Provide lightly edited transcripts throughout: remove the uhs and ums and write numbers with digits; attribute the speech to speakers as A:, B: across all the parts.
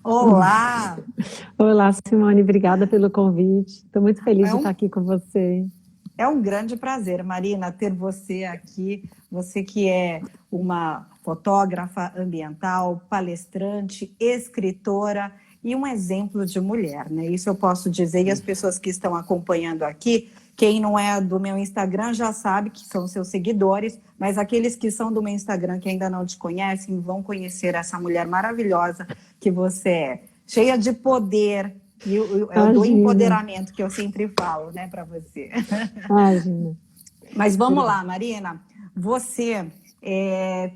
A: Olá!
B: Olá, Simone, obrigada pelo convite. Estou muito feliz
A: É
B: de
A: um,
B: estar aqui com você.
A: é um grande prazer, Marina, ter você aqui. Você que é uma fotógrafa ambiental, palestrante, escritora e um exemplo de mulher, né? Isso eu posso dizer. E as pessoas que estão acompanhando aqui, quem não é do meu Instagram já sabe que são seus seguidores, mas aqueles que são do meu Instagram que ainda não te conhecem vão conhecer essa mulher maravilhosa que você é, cheia de poder. E é o do
B: Imagina,
A: empoderamento que eu sempre falo, né, para você.
B: imagina.
A: Mas vamos
B: Obrigada.
A: lá, Marina. Você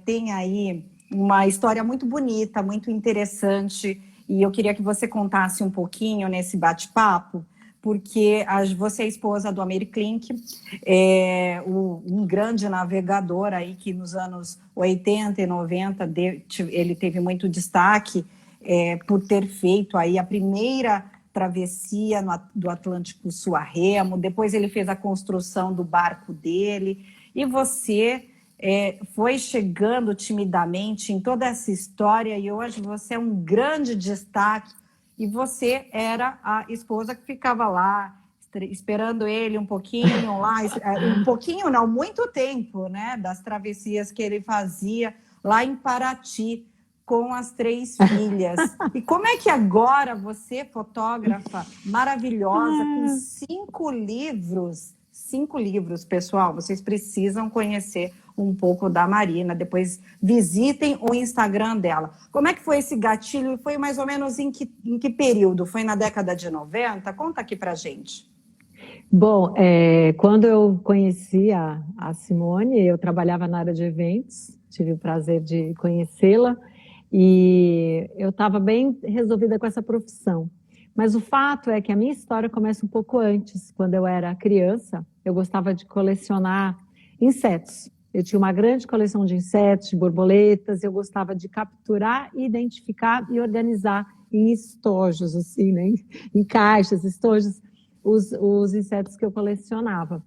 A: tem aí uma história muito bonita, muito interessante, e eu queria que você contasse um pouquinho nesse bate-papo, porque você é esposa do Amir Klink, um grande navegador aí que nos anos 80 e 90 ele teve muito destaque por ter feito aí a primeira travessia do Atlântico Sul a remo, depois ele fez a construção do barco dele, e você foi chegando timidamente em toda essa história, e hoje você é um grande destaque, e você era a esposa que ficava lá, esperando ele um pouquinho lá, um pouquinho não, muito tempo, né, das travessias que ele fazia lá em Paraty, com as 3 filhas. E como é que agora você, fotógrafa maravilhosa, com 5 livros, pessoal, vocês precisam conhecer um pouco da Marina, depois visitem o Instagram dela. Como é que foi esse gatilho? Foi mais ou menos em que período? Foi na década de 90? Conta aqui pra gente.
B: Bom, quando eu conheci a Simone, eu trabalhava na área de eventos, tive o prazer de conhecê-la e eu estava bem resolvida com essa profissão. Mas o fato é que a minha história começa um pouco antes. Quando eu era criança, eu gostava de colecionar insetos. Eu tinha uma grande coleção de insetos, de borboletas, eu gostava de capturar, identificar e organizar em estojos, assim, né? Em caixas, estojos, os insetos que eu colecionava.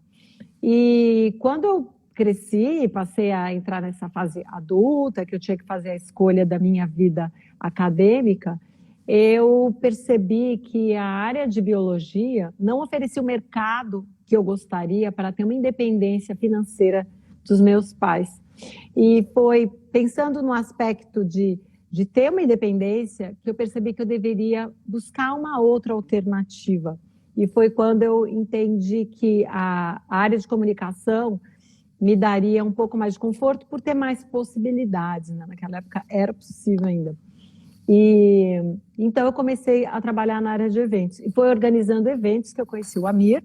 B: E quando eu cresci e passei a entrar nessa fase adulta, que eu tinha que fazer a escolha da minha vida acadêmica, eu percebi que a área de biologia não oferecia o mercado que eu gostaria para ter uma independência financeira dos meus pais. E foi pensando no aspecto de ter uma independência que eu percebi que eu deveria buscar uma outra alternativa. E foi quando eu entendi que a área de comunicação me daria um pouco mais de conforto por ter mais possibilidades, né? Naquela época era possível ainda. E então eu comecei a trabalhar na área de eventos. E foi organizando eventos que eu conheci o Amir,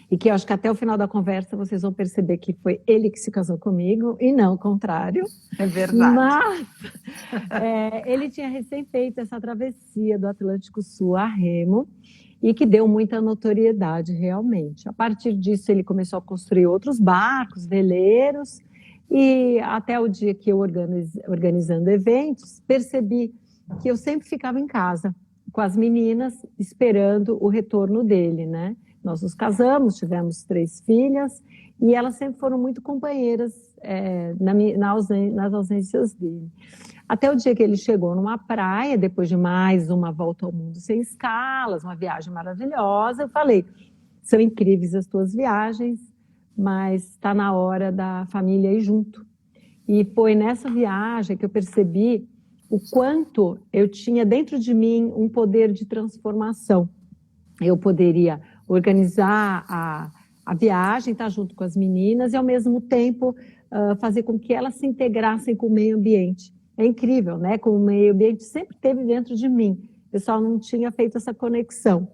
B: e que eu acho que até o final da conversa vocês vão perceber que foi ele que se casou comigo, e não o contrário.
A: É verdade.
B: Mas ele tinha recém feito essa travessia do Atlântico Sul a remo, e que deu muita notoriedade realmente. A partir disso, ele começou a construir outros barcos, veleiros, e até o dia que eu organizando eventos, percebi que eu sempre ficava em casa com as meninas, esperando o retorno dele, né? Nós nos casamos, tivemos 3 filhas, e elas sempre foram muito companheiras nas ausências dele. Até o dia que ele chegou numa praia, depois de mais uma volta ao mundo sem escalas, uma viagem maravilhosa, eu falei, são incríveis as tuas viagens, mas está na hora da família ir junto. E foi nessa viagem que eu percebi o quanto eu tinha dentro de mim um poder de transformação. Eu poderia organizar a viagem, estar junto com as meninas e, ao mesmo tempo, fazer com que elas se integrassem com o meio ambiente. É incrível, né? Com o meio ambiente sempre esteve dentro de mim. Eu só não tinha feito essa conexão.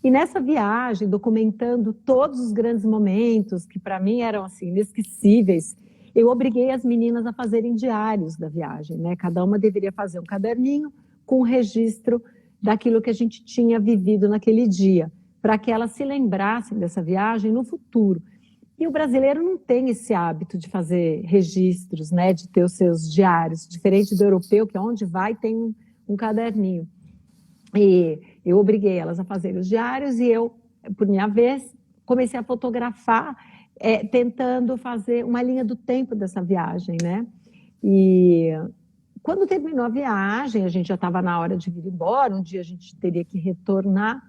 B: E nessa viagem, documentando todos os grandes momentos, que para mim eram assim, inesquecíveis, eu obriguei as meninas a fazerem diários da viagem, né? Cada uma deveria fazer um caderninho com um registro daquilo que a gente tinha vivido naquele dia, para que elas se lembrassem dessa viagem no futuro. E o brasileiro não tem esse hábito de fazer registros, né, de ter os seus diários, diferente do europeu, que onde vai tem um caderninho. E eu obriguei elas a fazerem os diários e eu, por minha vez, comecei a fotografar, tentando fazer uma linha do tempo dessa viagem, né? E quando terminou a viagem, a gente já estava na hora de vir embora, um dia a gente teria que retornar.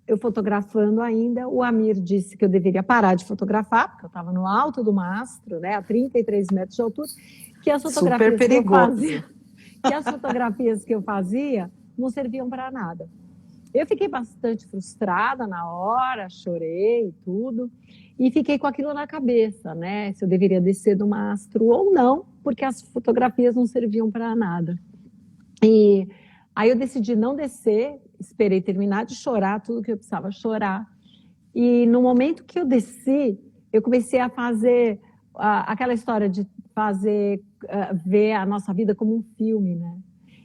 B: Eu fotografando ainda, o Amir disse que eu deveria parar de fotografar, porque eu estava no alto do mastro, né, a 33 metros de altura, que as fotografias
A: Super perigoso.
B: que as fotografias que eu fazia não serviam para nada. Eu fiquei bastante frustrada na hora, chorei e tudo, e fiquei com aquilo na cabeça, né? Se eu deveria descer do mastro ou não, porque as fotografias não serviam para nada. E aí eu decidi não descer, esperei terminar de chorar tudo que eu precisava chorar. E no momento que eu desci, eu comecei a fazer aquela história de fazer, ver a nossa vida como um filme, né?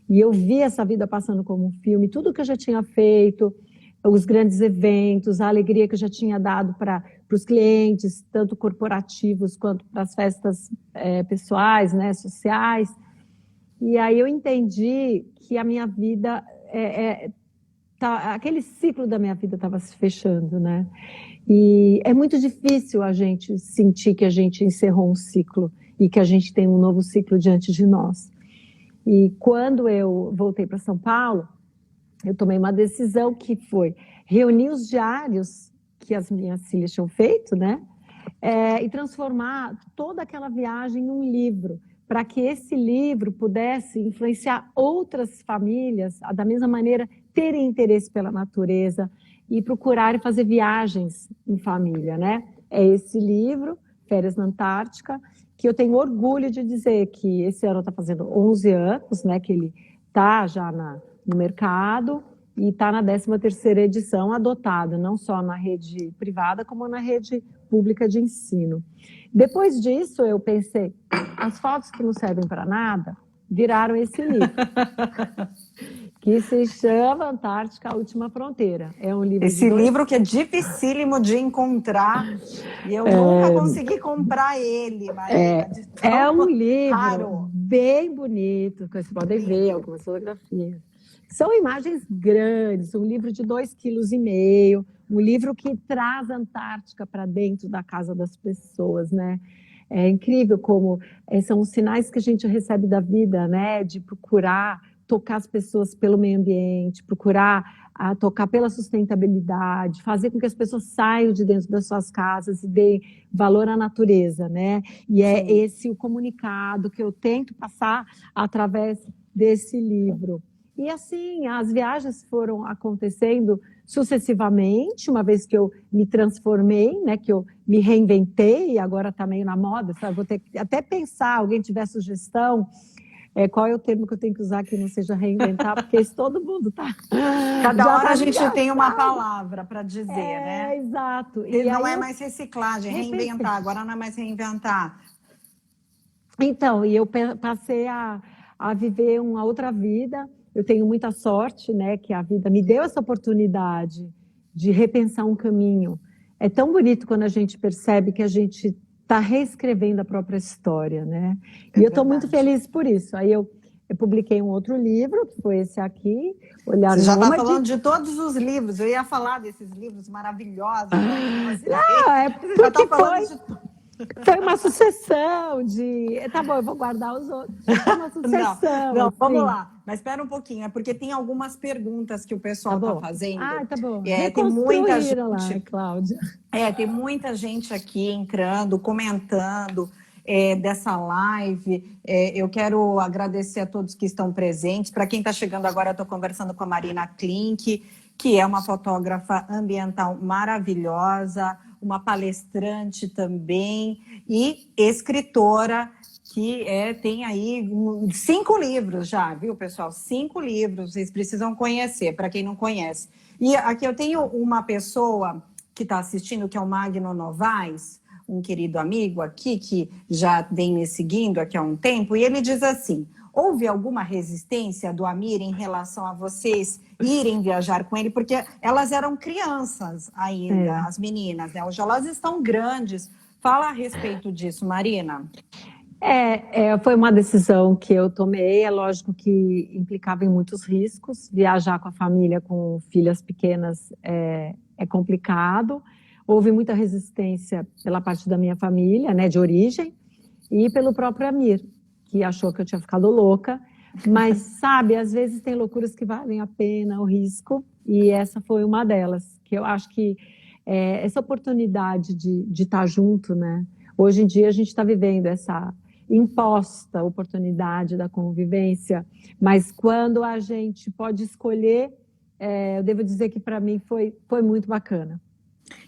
B: E eu vi essa vida passando como um filme, tudo que eu já tinha feito, os grandes eventos, a alegria que eu já tinha dado para os clientes, tanto corporativos quanto para as festas pessoais, né, sociais. E aí eu entendi que a minha vida, aquele ciclo da minha vida estava se fechando, né? E é muito difícil a gente sentir que a gente encerrou um ciclo e que a gente tem um novo ciclo diante de nós. E quando eu voltei para São Paulo, eu tomei uma decisão que foi reunir os diários que as minhas filhas tinham feito, né? E transformar toda aquela viagem em um livro, para que esse livro pudesse influenciar outras famílias, da mesma maneira, terem interesse pela natureza e procurarem fazer viagens em família, né? É esse livro, Férias na Antártica, que eu tenho orgulho de dizer que esse ano está fazendo 11 anos, né, que ele está já no mercado e está na 13ª edição, adotado, não só na rede privada, como na rede pública de ensino. Depois disso, eu pensei, as fotos que não servem para nada viraram esse livro, que se chama Antártica, a Última Fronteira. É um livro
A: Esse livro que é dificílimo de encontrar, e eu nunca consegui comprar ele, Marina.
B: É um livro raro, bem bonito, que vocês podem ver algumas fotografias. São imagens grandes, um livro de 2,5 kg, um livro que traz a Antártica para dentro da casa das pessoas, né? É incrível como são os sinais que a gente recebe da vida, né? De procurar tocar as pessoas pelo meio ambiente, procurar tocar pela sustentabilidade, fazer com que as pessoas saiam de dentro das suas casas e deem valor à natureza, né? E é esse o comunicado que eu tento passar através desse livro. E assim, as viagens foram acontecendo sucessivamente, uma vez que eu me transformei, né, que eu me reinventei, e agora está meio na moda, sabe? Vou ter que até pensar, alguém tiver sugestão, qual é o termo que eu tenho que usar que não seja reinventar, porque isso todo mundo está...
A: Cada hora a gente tem uma palavra para dizer, né?
B: Exato.
A: E não é mais reciclagem, reinventar, agora não é mais reinventar.
B: Então, e eu passei a viver uma outra vida. Eu tenho muita sorte, né, que a vida me deu essa oportunidade de repensar um caminho. É tão bonito quando a gente percebe que a gente está reescrevendo a própria história, né? E eu estou muito feliz por isso. Aí eu publiquei um outro livro, que foi esse aqui, Olhar
A: Você já está
B: Nômade.
A: falando de todos os livros, eu ia falar desses livros maravilhosos.
B: Não, porque foi uma sucessão de... Tá bom, eu vou guardar os outros. Foi uma sucessão.
A: Não, vamos lá. Mas espera um pouquinho, é porque tem algumas perguntas que o pessoal está fazendo.
B: Tá bom.
A: Tem muita gente
B: lá, Cláudia.
A: Tem muita gente aqui entrando, comentando dessa live. Eu quero agradecer a todos que estão presentes. Para quem está chegando agora, eu estou conversando com a Marina Klink, que é uma fotógrafa ambiental maravilhosa, uma palestrante também e escritora que tem aí 5 livros já, viu, pessoal? 5 livros, vocês precisam conhecer, para quem não conhece. E aqui eu tenho uma pessoa que está assistindo, que é o Magno Novaes, um querido amigo aqui, que já vem me seguindo aqui há um tempo, e ele diz assim: houve alguma resistência do Amir em relação a vocês irem viajar com ele? Porque elas eram crianças ainda, as meninas, né? Hoje elas estão grandes. Fala a respeito disso, Marina.
B: Foi uma decisão que eu tomei. É lógico que implicava em muitos riscos. Viajar com a família, com filhas pequenas, é complicado. Houve muita resistência pela parte da minha família, né, de origem, e pelo próprio Amir. que achou que eu tinha ficado louca, mas, sabe, às vezes tem loucuras que valem a pena, o risco, e essa foi uma delas, que eu acho que essa oportunidade de estar junto, né? Hoje em dia a gente está vivendo essa imposta oportunidade da convivência, mas quando a gente pode escolher, eu devo dizer que para mim foi muito bacana.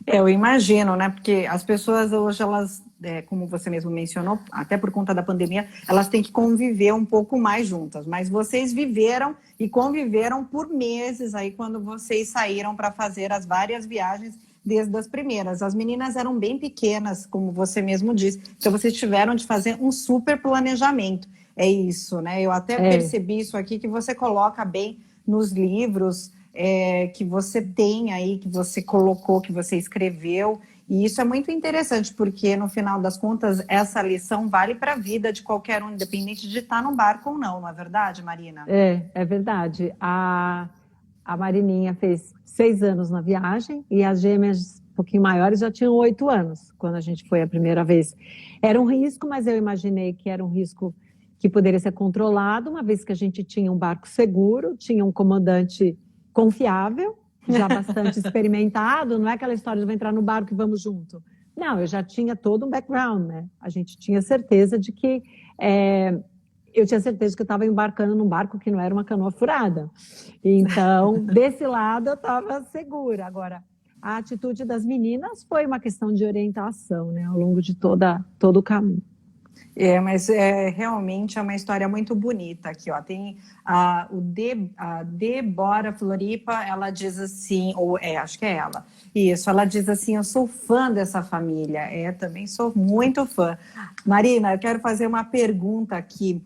A: Eu imagino, né? Porque as pessoas hoje, elas, como você mesmo mencionou, até por conta da pandemia, elas têm que conviver um pouco mais juntas. Mas vocês viveram e conviveram por meses aí quando vocês saíram para fazer as várias viagens desde as primeiras. As meninas eram bem pequenas, como você mesmo disse, então vocês tiveram de fazer um super planejamento. É isso, né? Eu até percebi isso aqui que você coloca bem nos livros. Que você tem aí, que você colocou, que você escreveu, e isso é muito interessante, porque no final das contas, essa lição vale para a vida de qualquer um, independente de estar no barco ou não é verdade, Marina?
B: É verdade. A Marininha fez 6 anos na viagem, e as gêmeas um pouquinho maiores já tinham 8 anos, quando a gente foi a primeira vez. Era um risco, mas eu imaginei que era um risco que poderia ser controlado, uma vez que a gente tinha um barco seguro, tinha um comandante confiável, já bastante experimentado, não é aquela história de vou entrar no barco e vamos junto. Não, eu já tinha todo um background, né? A gente tinha certeza de que... eu tinha certeza que eu estava embarcando num barco que não era uma canoa furada. Então, desse lado, eu estava segura. Agora, a atitude das meninas foi uma questão de orientação, né? Ao longo de todo o caminho.
A: Mas realmente é uma história muito bonita aqui, ó. Tem a Débora Floripa, ela diz assim, acho que é ela. Isso, ela diz assim, eu sou fã dessa família. Também sou muito fã. Marina, eu quero fazer uma pergunta aqui.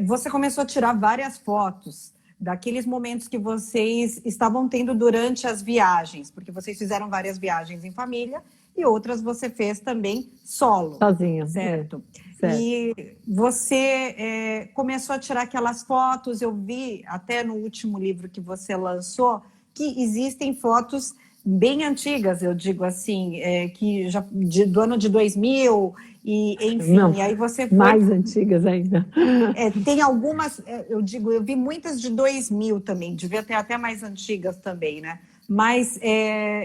A: Você começou a tirar várias fotos daqueles momentos que vocês estavam tendo durante as viagens, porque vocês fizeram várias viagens em família e outras você fez também solo.
B: Sozinha.
A: Certo.
B: Certo.
A: E você começou a tirar aquelas fotos, eu vi até no último livro que você lançou, que existem fotos bem antigas, eu digo assim, que já do ano de 2000, e enfim,
B: Não,
A: e aí você foi...
B: mais antigas ainda.
A: tem algumas, eu vi muitas de 2000 também, devia ter até mais antigas também, né? Mas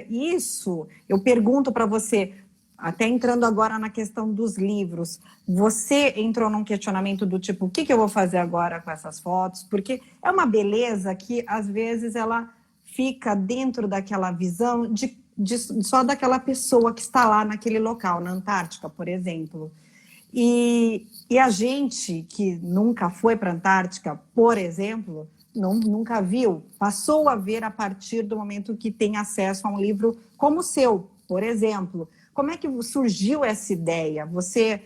A: isso, eu pergunto para você, até entrando agora na questão dos livros, você entrou num questionamento do tipo, o que eu vou fazer agora com essas fotos? Porque é uma beleza que, às vezes, ela fica dentro daquela visão só daquela pessoa que está lá naquele local, na Antártica, por exemplo. E a gente que nunca foi para a Antártica, por exemplo, nunca viu, passou a ver a partir do momento que tem acesso a um livro como o seu, por exemplo. Como é que surgiu essa ideia? Você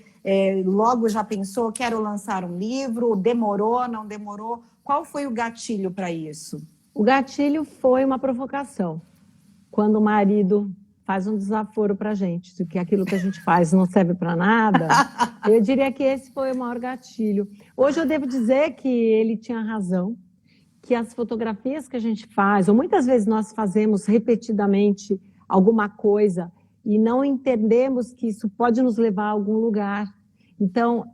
A: logo já pensou, quero lançar um livro? Demorou, não demorou? Qual foi o gatilho para isso?
B: O gatilho foi uma provocação. Quando o marido faz um desaforo para a gente, de que aquilo que a gente faz não serve para nada, eu diria que esse foi o maior gatilho. Hoje eu devo dizer que ele tinha razão, que as fotografias que a gente faz, ou muitas vezes nós fazemos repetidamente alguma coisa e não entendemos que isso pode nos levar a algum lugar. Então,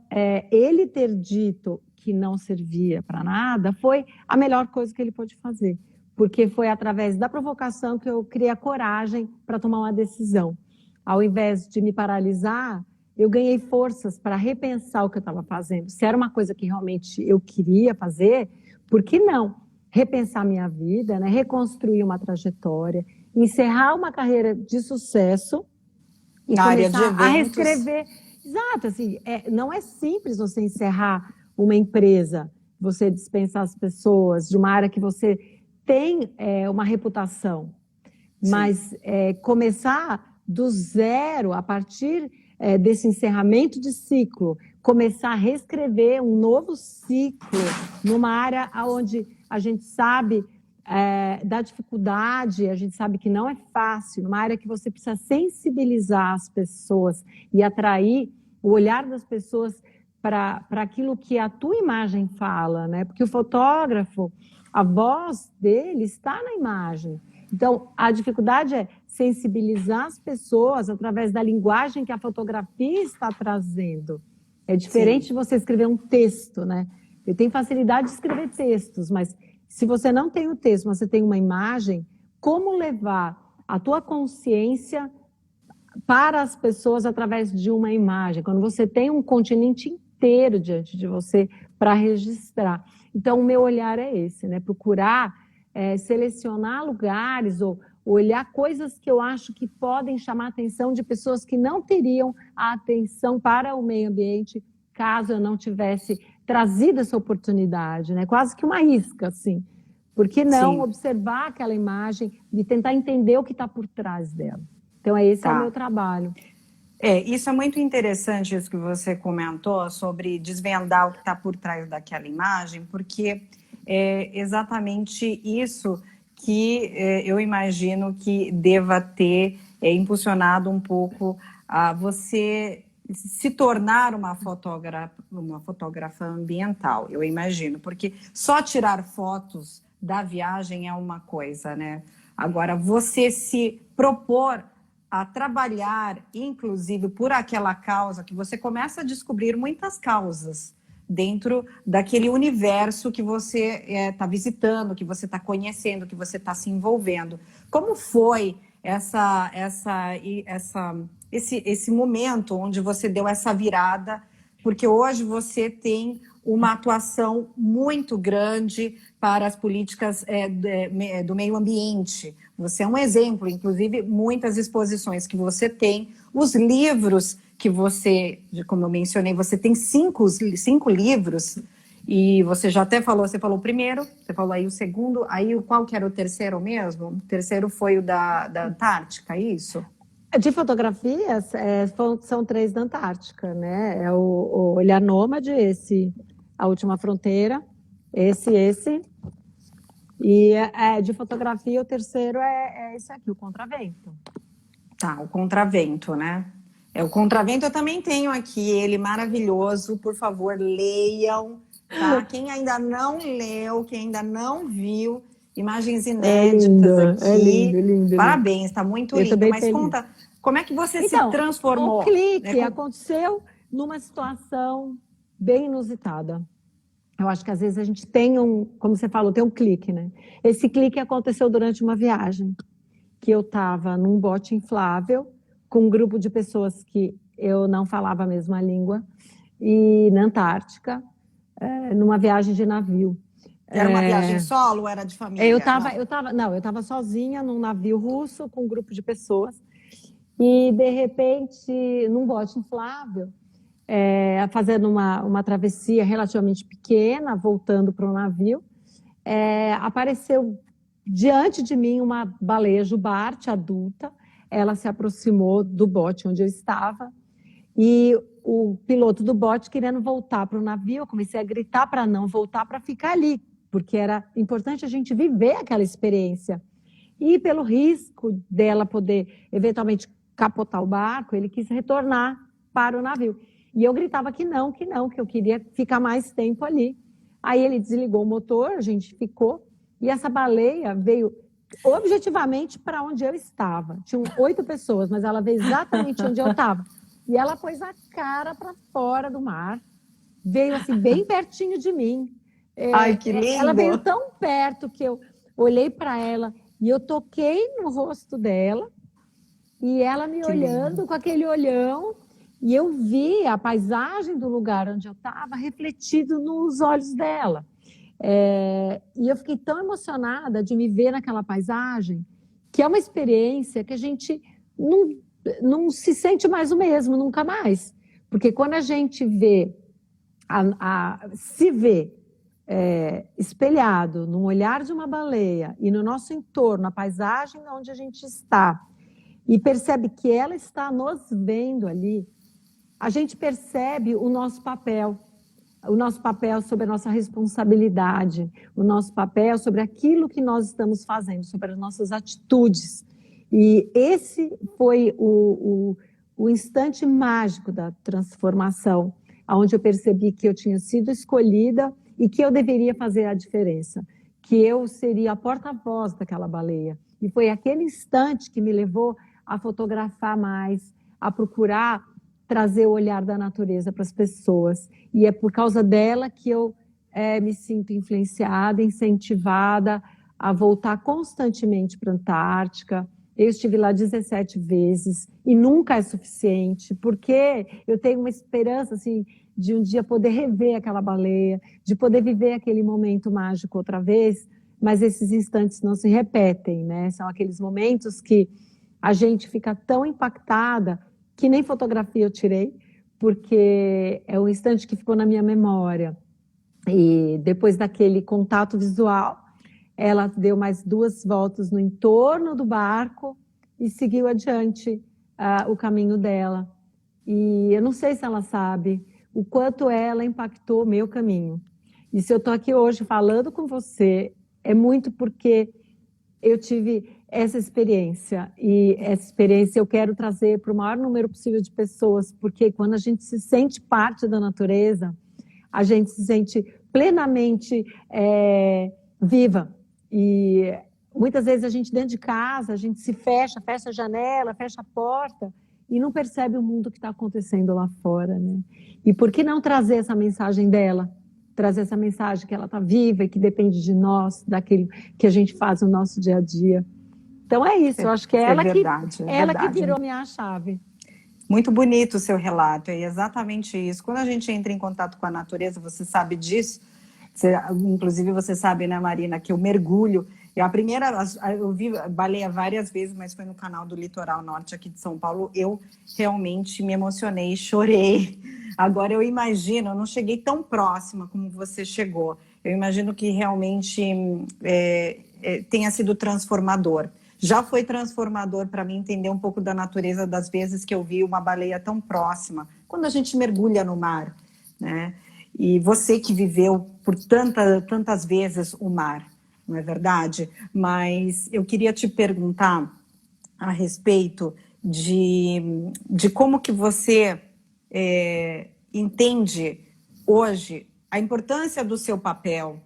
B: ele ter dito que não servia para nada foi a melhor coisa que ele pôde fazer, porque foi através da provocação que eu criei a coragem para tomar uma decisão. Ao invés de me paralisar, eu ganhei forças para repensar o que eu estava fazendo. Se era uma coisa que realmente eu queria fazer, por que não? Repensar minha vida, né? Reconstruir uma trajetória, encerrar uma carreira de sucesso e
A: na área de
B: começar
A: eventos.
B: A reescrever. Exato, assim, não é simples você encerrar uma empresa, você dispensar as pessoas de uma área que você tem uma reputação, sim, mas começar do zero, a partir desse encerramento de ciclo, começar a reescrever um novo ciclo numa área onde a gente sabe da dificuldade, a gente sabe que não é fácil, numa área que você precisa sensibilizar as pessoas e atrair o olhar das pessoas para aquilo que a tua imagem fala, né? Porque o fotógrafo, a voz dele está na imagem. Então, a dificuldade é sensibilizar as pessoas através da linguagem que a fotografia está trazendo. É diferente de você escrever um texto, né? Eu tenho facilidade de escrever textos, mas se você não tem o texto, mas você tem uma imagem, como levar a tua consciência para as pessoas através de uma imagem? Quando você tem um continente inteiro diante de você para registrar. Então, o meu olhar é esse, né? Procurar selecionar lugares ou olhar coisas que eu acho que podem chamar a atenção de pessoas que não teriam a atenção para o meio ambiente caso eu não tivesse trazido essa oportunidade, né? Quase que uma isca, assim. Por que não
A: Sim.
B: observar aquela imagem e tentar entender o que está por trás dela? Então, esse é o meu trabalho.
A: Isso é muito interessante, isso que você comentou, sobre desvendar o que está por trás daquela imagem, porque é exatamente isso que eu imagino que deva ter impulsionado um pouco a você se tornar uma fotógrafa ambiental, eu imagino, porque só tirar fotos da viagem é uma coisa, né? Agora, você se propor a trabalhar, inclusive, por aquela causa, que você começa a descobrir muitas causas dentro daquele universo que você está visitando, que você está conhecendo, que você está se envolvendo. Como foi esse momento onde você deu essa virada? Porque hoje você tem uma atuação muito grande para as políticas do meio ambiente. Você é um exemplo, inclusive muitas exposições que você tem, os livros que você, como eu mencionei, você tem cinco livros, e você já até falou, você falou o primeiro, você falou aí o segundo, aí qual que era o terceiro mesmo? O terceiro foi o da Antártica, é isso?
B: De fotografias, são 3 da Antártica, né? É o Olhar Nômade, esse, A Última Fronteira, esse. E de fotografia, o terceiro é esse aqui, o Contravento.
A: Tá, o Contravento, né? O Contravento eu também tenho aqui, ele maravilhoso, por favor, leiam, tá? Quem ainda não leu, quem ainda não viu, imagens inéditas aqui.
B: É lindo.
A: Parabéns, está muito
B: eu
A: lindo. Mas
B: feliz.
A: Conta, como é que você se
B: Então,
A: transformou?
B: O clique aconteceu numa situação bem inusitada. Eu acho que às vezes a gente tem como você falou, tem um clique, né? Esse clique aconteceu durante uma viagem, que eu estava num bote inflável, com um grupo de pessoas que eu não falava a mesma língua, e na Antártica, numa viagem de navio.
A: Era uma viagem solo ou era de família?
B: Eu estava sozinha num navio russo, com um grupo de pessoas, e de repente, num bote inflável, fazendo uma travessia relativamente pequena, voltando para o navio, apareceu diante de mim uma baleia jubarte adulta. Ela se aproximou do bote onde eu estava e o piloto do bote querendo voltar para o navio, eu comecei a gritar para não voltar, para ficar ali, porque era importante a gente viver aquela experiência. E pelo risco dela poder eventualmente capotar o barco, ele quis retornar para o navio. E eu gritava que eu queria ficar mais tempo ali. Aí ele desligou o motor, a gente ficou, e essa baleia veio objetivamente para onde eu estava. Tinham 8 pessoas, mas ela veio exatamente onde eu estava. E ela pôs a cara para fora do mar, veio assim bem pertinho de mim.
A: Ai, que lindo!
B: Ela veio tão perto que eu olhei para ela e eu toquei no rosto dela, e ela me olhando com aquele olhão, e eu vi a paisagem do lugar onde eu estava refletido nos olhos dela. E eu fiquei tão emocionada de me ver naquela paisagem, que é uma experiência que a gente não se sente mais o mesmo, nunca mais. Porque quando a gente se vê espelhado no olhar de uma baleia e no nosso entorno, a paisagem onde a gente está, e percebe que ela está nos vendo ali, a gente percebe o nosso papel sobre a nossa responsabilidade, o nosso papel sobre aquilo que nós estamos fazendo, sobre as nossas atitudes. E esse foi o instante mágico da transformação, onde eu percebi que eu tinha sido escolhida e que eu deveria fazer a diferença, que eu seria a porta-voz daquela baleia. E foi aquele instante que me levou a fotografar mais, a procurar trazer o olhar da natureza para as pessoas. E é por causa dela que eu me sinto influenciada, incentivada a voltar constantemente para a Antártica. Eu estive lá 17 vezes e nunca é suficiente, porque eu tenho uma esperança assim, de um dia poder rever aquela baleia, de poder viver aquele momento mágico outra vez, mas esses instantes não se repetem, né? São aqueles momentos que a gente fica tão impactada que nem fotografia eu tirei, porque é um instante que ficou na minha memória. E depois daquele contato visual, ela deu mais 2 voltas no entorno do barco e seguiu adiante o caminho dela. E eu não sei se ela sabe o quanto ela impactou o meu caminho. E se eu estou aqui hoje falando com você, é muito porque eu tive essa experiência. E essa experiência eu quero trazer para o maior número possível de pessoas, porque quando a gente se sente parte da natureza, a gente se sente plenamente viva. E muitas vezes a gente dentro de casa, a gente se fecha a janela, fecha a porta e não percebe o mundo que está acontecendo lá fora, né? E por que não trazer essa mensagem dela? Trazer essa mensagem que ela está viva e que depende de nós, daquilo que a gente faz no nosso dia a dia. Então é isso, eu acho que é ela, ela que virou minha chave.
A: Muito bonito o seu relato, é exatamente isso. Quando a gente entra em contato com a natureza, você sabe disso, inclusive você sabe, né, Marina, que o mergulho, eu vi baleia várias vezes, mas foi no canal do Litoral Norte aqui de São Paulo, eu realmente me emocionei, chorei. Agora eu imagino, eu não cheguei tão próxima como você chegou, eu imagino que realmente tenha sido transformador. Já foi transformador para mim entender um pouco da natureza das vezes que eu vi uma baleia tão próxima, quando a gente mergulha no mar, né? E você que viveu por tantas vezes o mar, não é verdade? Mas eu queria te perguntar a respeito de como que você entende hoje a importância do seu papel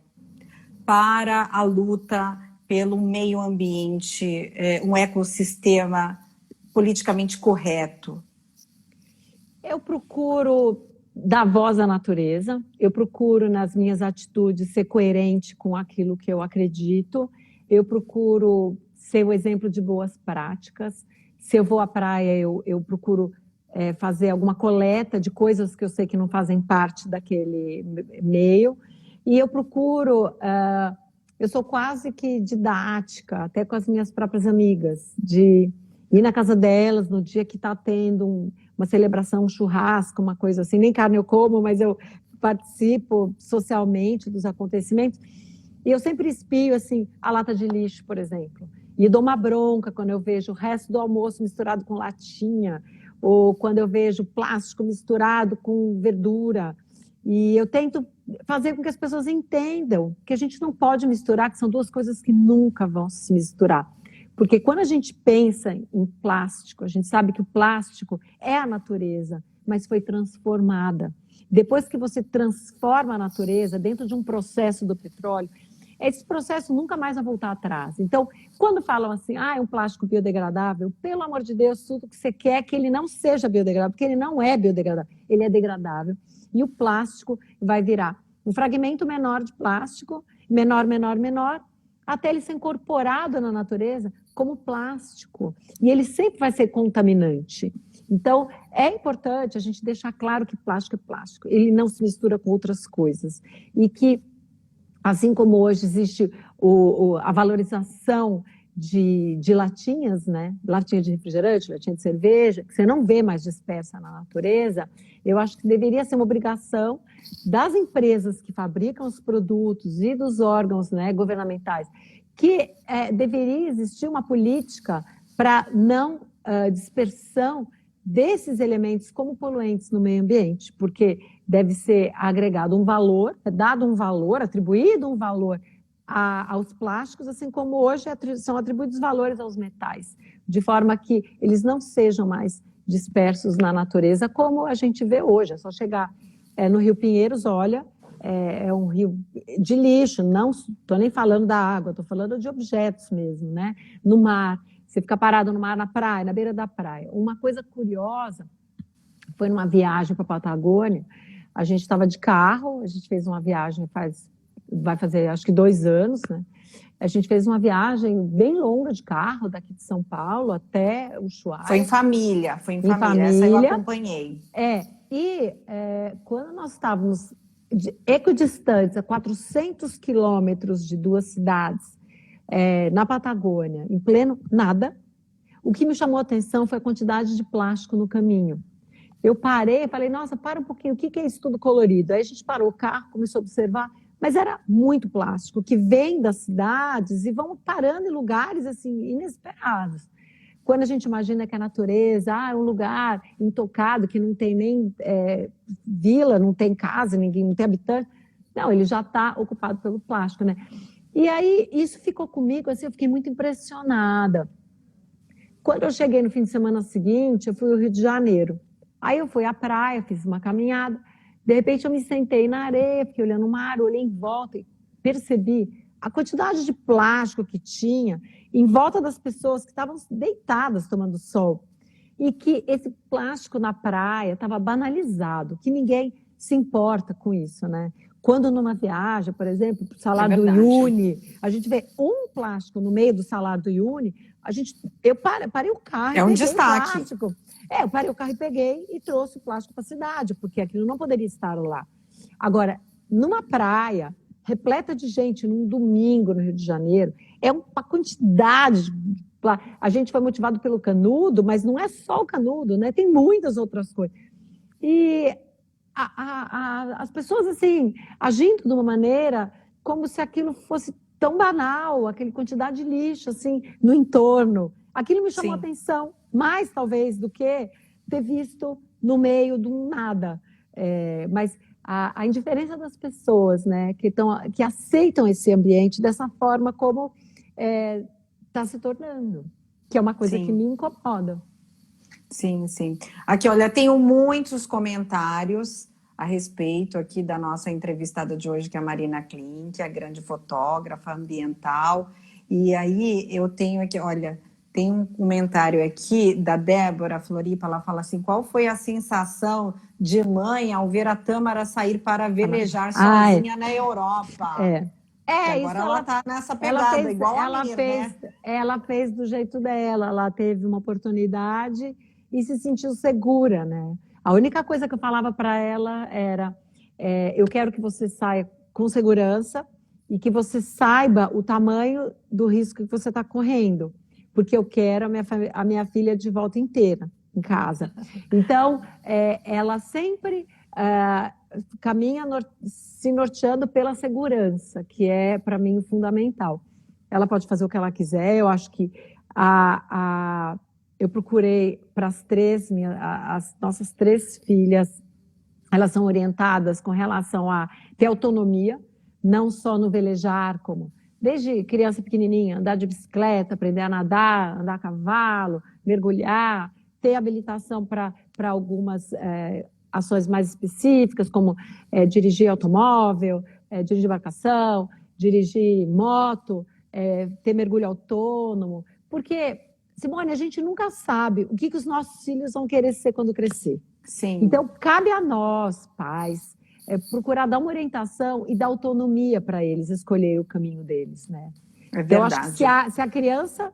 A: para a luta pelo meio ambiente, um ecossistema politicamente correto.
B: Eu procuro dar voz à natureza, eu procuro nas minhas atitudes ser coerente com aquilo que eu acredito, eu procuro ser o exemplo de boas práticas. Se eu vou à praia, eu procuro fazer alguma coleta de coisas que eu sei que não fazem parte daquele meio, e eu procuro... eu sou quase que didática, até com as minhas próprias amigas, de ir na casa delas no dia que está tendo uma celebração, um churrasco, uma coisa assim. Nem carne eu como, mas eu participo socialmente dos acontecimentos. E eu sempre espio assim, a lata de lixo, por exemplo. E dou uma bronca quando eu vejo o resto do almoço misturado com latinha, ou quando eu vejo plástico misturado com verdura. E eu tento fazer com que as pessoas entendam que a gente não pode misturar, que são 2 coisas que nunca vão se misturar. Porque quando a gente pensa em plástico, a gente sabe que o plástico é a natureza, mas foi transformada. Depois que você transforma a natureza dentro de um processo do petróleo, esse processo nunca mais vai voltar atrás. Então, quando falam assim, é um plástico biodegradável, pelo amor de Deus, tudo que você quer é que ele não seja biodegradável, porque ele não é biodegradável, ele é degradável. E o plástico vai virar um fragmento menor de plástico, menor, até ele ser incorporado na natureza como plástico. E ele sempre vai ser contaminante. Então, é importante a gente deixar claro que plástico é plástico. Ele não se mistura com outras coisas. E que, assim como hoje existe a valorização de latinhas, né? Latinha de refrigerante, latinha de cerveja, que você não vê mais dispersa na natureza, eu acho que deveria ser uma obrigação das empresas que fabricam os produtos e dos órgãos, né, governamentais, que deveria existir uma política para não dispersão desses elementos como poluentes no meio ambiente, porque deve ser agregado um valor, dado um valor, atribuído um valor aos plásticos, assim como hoje são atribuídos valores aos metais, de forma que eles não sejam mais dispersos na natureza, como a gente vê hoje. É só chegar no Rio Pinheiros, olha, é um rio de lixo, não estou nem falando da água, estou falando de objetos mesmo, né? No mar, você fica parado no mar, na praia, na beira da praia. Uma coisa curiosa foi numa viagem para a Patagônia. A gente estava de carro, a gente fez uma viagem vai fazer acho que 2 anos, né? A gente fez uma viagem bem longa de carro, daqui de São Paulo até Ushuaia.
A: Foi em família,
B: Em família.
A: Essa eu acompanhei.
B: Quando nós estávamos equidistantes, a 400 quilômetros de 2 cidades, na Patagônia, em pleno nada, o que me chamou a atenção foi a quantidade de plástico no caminho. Eu parei e falei, nossa, para um pouquinho, o que é isso tudo colorido? Aí a gente parou o carro, começou a observar, mas era muito plástico, que vem das cidades e vão parando em lugares assim inesperados. Quando a gente imagina que a natureza é um lugar intocado, que não tem nem vila, não tem casa, ninguém, não tem habitante, não, ele já está ocupado pelo plástico, né? E aí isso ficou comigo, assim, eu fiquei muito impressionada. Quando eu cheguei no fim de semana seguinte, eu fui ao Rio de Janeiro. Aí eu fui à praia, fiz uma caminhada. De repente eu me sentei na areia, fiquei olhando o mar, olhei em volta e percebi a quantidade de plástico que tinha em volta das pessoas que estavam deitadas tomando sol. E que esse plástico na praia estava banalizado, que ninguém se importa com isso, né? Quando numa viagem, por exemplo, para o Salar do Uyuni, a gente vê um plástico no meio do Salar do Uyuni, eu parei o carro
A: e peguei destaque.
B: O plástico. Eu parei o carro e peguei e trouxe o plástico para a cidade, porque aquilo não poderia estar lá. Agora, numa praia repleta de gente, num domingo no Rio de Janeiro, é uma quantidade de plástico. A gente foi motivado pelo canudo, mas não é só o canudo, né? Tem muitas outras coisas. E as pessoas, assim, agindo de uma maneira como se aquilo fosse tão banal, aquela quantidade de lixo, assim, no entorno. Aquilo me chamou a atenção, mais talvez do que ter visto no meio de um nada. Mas a indiferença das pessoas, né, que aceitam esse ambiente dessa forma como está se tornando, que é uma coisa que me incomoda.
A: Sim, sim. Aqui, olha, tenho muitos comentários a respeito aqui da nossa entrevistada de hoje, que é a Marina Klink, a grande fotógrafa ambiental. E aí eu tenho aqui, olha, tem um comentário aqui da Débora Floripa, ela fala assim, qual foi a sensação de mãe ao ver a Tâmara sair para velejar sozinha na Europa? Agora ela está nessa pegada, igual a Mir, né?
B: Ela fez do jeito dela, ela teve uma oportunidade e se sentiu segura, né? A única coisa que eu falava para ela era, eu quero que você saia com segurança e que você saiba o tamanho do risco que você está correndo, porque eu quero a minha filha de volta inteira em casa. Então, ela sempre caminha se norteando pela segurança, que é, para mim, fundamental. Ela pode fazer o que ela quiser, eu acho que eu procurei para as nossas 3 filhas, elas são orientadas com relação a ter autonomia, não só no velejar, como desde criança pequenininha, andar de bicicleta, aprender a nadar, andar a cavalo, mergulhar, ter habilitação para algumas ações mais específicas, como dirigir automóvel, dirigir embarcação, dirigir moto, ter mergulho autônomo, porque, Simone, a gente nunca sabe o que os nossos filhos vão querer ser quando crescer.
A: Sim.
B: Então, cabe a nós, pais, procurar dar uma orientação e dar autonomia para eles escolher o caminho deles, né?
A: É verdade.
B: Então, eu acho que se a criança